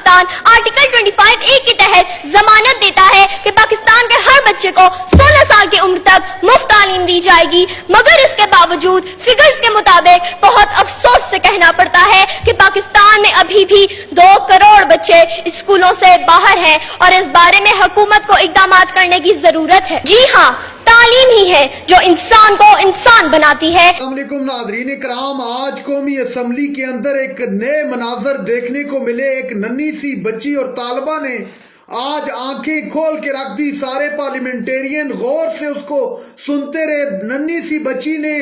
Pakistan article 25A کے تحت ضمانت دیتا ہے کہ پاکستان کے ہر بچے کو 16 سال کی عمر تک مفت تعلیم دی جائے گی، مگر اس کے باوجود فگرز کے مطابق بہت افسوس سے کہنا پڑتا ہے کہ پاکستان میں ابھی بھی 2 کروڑ بچے اسکولوں سے باہر ہیں اور اس بارے میں حکومت کو اقدامات کرنے کی ضرورت ہے۔ جی ہاں، تعلیم ہی ہے جو انسان کو انسان بناتی ہے۔ السلام علیکم ناظرین کرام، آج قومی اسمبلی کے اندر ایک نئے مناظر دیکھنے کو ملے۔ ایک ننھی سی بچی اور طالبہ نے آج آنکھیں کھول کے رکھ دی، سارے پارلیمنٹیرین غور سے اس کو سنتے رہے۔ ننھی سی بچی نے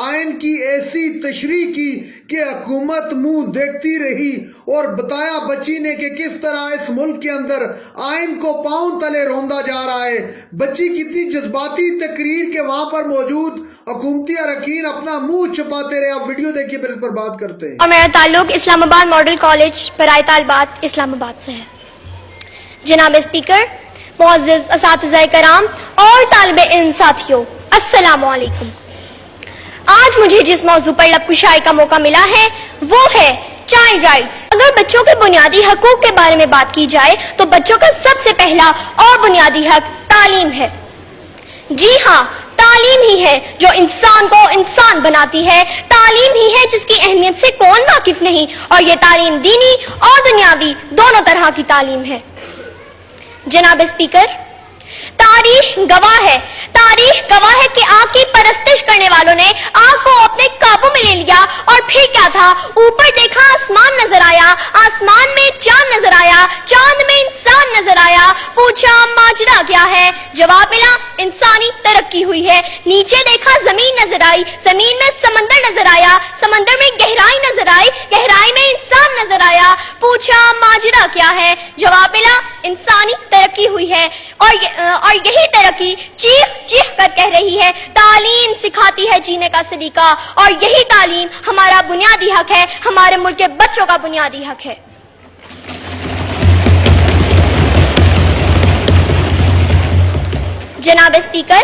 آئین کی ایسی تشریح کی کہ حکومت منہ دیکھتی رہی اور بتایا بچی نے کہ کس طرح اس ملک کے اندر آئین کو پاؤں تلے روندا جا رہا ہے۔ بچی کتنی جذباتی تقریر کے وہاں پر موجود حکومتی اراکین اپنا منہ چھپاتے رہے۔ آپ ویڈیو دیکھیے پھر اس پر بات کرتے ہیں۔ اور میرا تعلق اسلام آباد ماڈل کالج برائے طالبات اسلام آباد سے ہے۔ جناب اسپیکر، معزز اساتذہ کرام اور طالب علم ساتھیوں، السلام علیکم۔ آج مجھے جس موضوع پر لب کشائی کا موقع ملا ہے وہ ہے چائلڈ رائٹس۔ اگر بچوں کے بنیادی حقوق کے بارے میں بات کی جائے تو بچوں کا سب سے پہلا اور بنیادی حق تعلیم ہے۔ جی ہاں، تعلیم ہی ہے جو انسان کو انسان بناتی ہے، تعلیم ہی ہے جس کی اہمیت سے کون واقف نہیں، اور یہ تعلیم دینی اور دنیاوی دونوں طرح کی تعلیم ہے۔ جناب اسپیکر، تاریخ گواہ ہے کہ آگ کی پرستش کرنے والوں نے آگ کو اپنے قابو میں لے لیا، اور پھر کیا تھا؟ اوپر دیکھا آسمان نظر آیا، آسمان میں چاند نظر آیا، چاند میں انسان نظر آیا، پوچھا ماجرا کیا ہے؟ جواب ملا انسانی ترقی ہوئی ہے۔ نیچے دیکھا زمین نظر آئی، زمین میں سمندر نظر آیا، سمندر میں گہرائی نظر آئی، گہرائی میں انسان نظر آیا، پوچھا ماجرا کیا ہے؟ جواب ملا انسانی ترقی ہوئی ہے۔ اور یہی ترقی چیخ چیخ کر کہہ رہی ہے تعلیم سکھاتی ہے جینے کا سلیقہ، اور یہی تعلیم ہمارا بنیادی حق ہے، ہمارے ملک کے بچوں کا بنیادی حق ہے۔ جناب اسپیکر،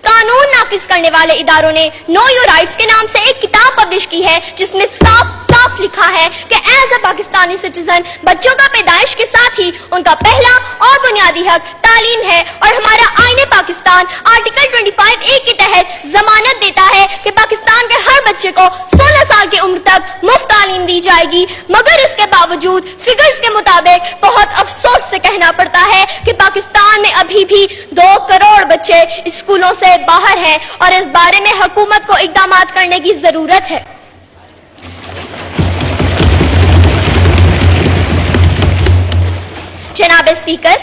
قانون نافذ کرنے والے اداروں نے نو یور رائٹس کے نام سے ایک کتاب پبلش کی ہے جس میں صاف صاف لکھا ہے کہ ایز اے پاکستانی سٹیزن بچوں کا پیدائش کے ساتھ ہی ان کا پہلا اور بنیادی حق تعلیم ہے، اور ہمارا آئین پاکستان آرٹیکل 25A کے تحت ضمانت دیتا ہے کہ پاکستان کے ہر بچے کو 16 سال کی عمر تک مفت تعلیم دی جائے گی، مگر اس کے باوجود فگرز کے مطابق بہت افسوس سے کہنا پڑتا ہے کہ پاکستان میں ابھی بھی 2 کروڑ بچے اسکولوں سے باہر ہیں، اور اس بارے میں حکومت کو اقدامات کرنے کی ضرورت ہے۔ جناب اسپیکر،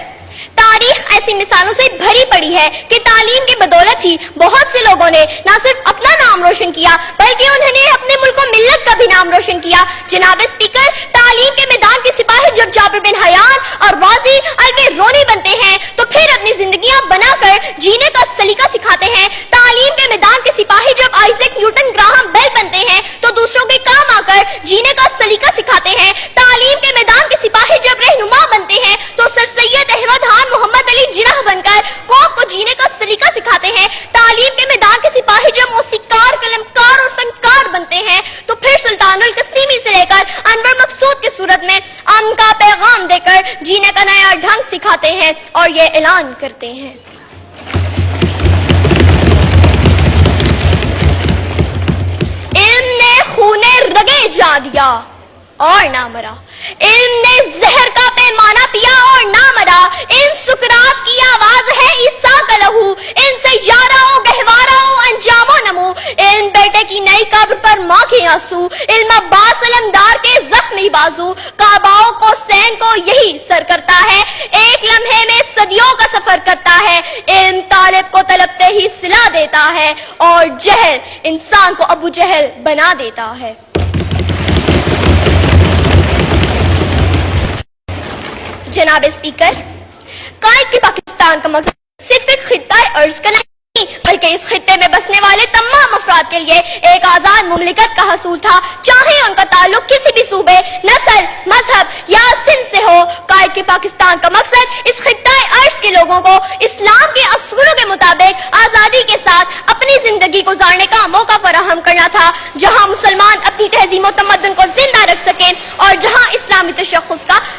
تاریخ ایسی مثالوں سے بھری پڑی ہے کہ تعلیم کی بدولت ہی بہت سے لوگوں نے نہ صرف اپنا نام روشن کیا بلکہ انہوں نے اپنے ملک و ملت کا بھی نام روشن کیا۔ جناب اسپیکر، تعلیم کے میدان کے سپاہی جب جابر بن حیان اور غازی البرونی بنتے ہیں تو پھر اپنی زندگیاں بنا کر جینے کا سلیقہ سکھاتے ہیں۔ تعلیم کے میدان کے سپاہی جب آئزیک نیوٹن گراہم بیل بنتے ہیں تو دوسروں کے کام آ کر جینے کا سلیقہ سکھاتے ہیں۔ تعلیم کے میدان کے سپاہی جب رہنما بنتے ہیں تو سر سید احمد خان محمد علی جناح بن کر قوم کو جینے کا سلیقہ سکھاتے ہیں۔ تعلیم کے میدان کے سپاہی جب موسیقار، قلمکار اور فنکار بنتے ہیں تو پھر سلطان القسیمی سے لے کر انور مقصود کی صورت میں امن کا پیغام دے کر جینے کا نیا ڈھنگ سکھاتے ہیں اور یہ اعلان کرتے ہیں۔ علم نے خونے رگے جا دیا اور نہ مرا، علم نے زہر کا پیمانہ پیا اور نہ مرا، علم سکرات کی آواز ہے عیسیٰ کا لہو، علم سے یارا ہو گہوارا ہو انجام و نمو، علم بیٹے کی نئی قبر پر ماں کے آنسو، علم عباس علمدار کے زخمی بازو، کعباؤں کو سین کو یہی سر کرتا ہے، ایک لمحے میں صدیوں کا سفر کرتا ہے، علم طالب کو طلبتے ہی صلا دیتا ہے، اور جہل انسان کو ابو جہل بنا دیتا ہے۔ جناب اسپیکر، قائد کے پاکستان کا مقصد صرف ایک خطہ ارض کا نہیں بلکہ اس خطے میں بسنے والے تمام افراد کے لیے ایک آزاد مملکت کا حصول تھا، چاہے ان کا تعلق کسی بھی صوبے، نسل، مذہب یا سمت سے ہو۔ قائد کے پاکستان کا مقصد اس خطہ ارض کے لوگوں کو اسلام کے اصولوں کے مطابق آزادی کے ساتھ اپنی زندگی گزارنے کا موقع فراہم کرنا تھا، جہاں مسلمان اپنی تہذیب و تمدن کو زندہ رکھ سکیں اور جہاں اسلامی تشخص کا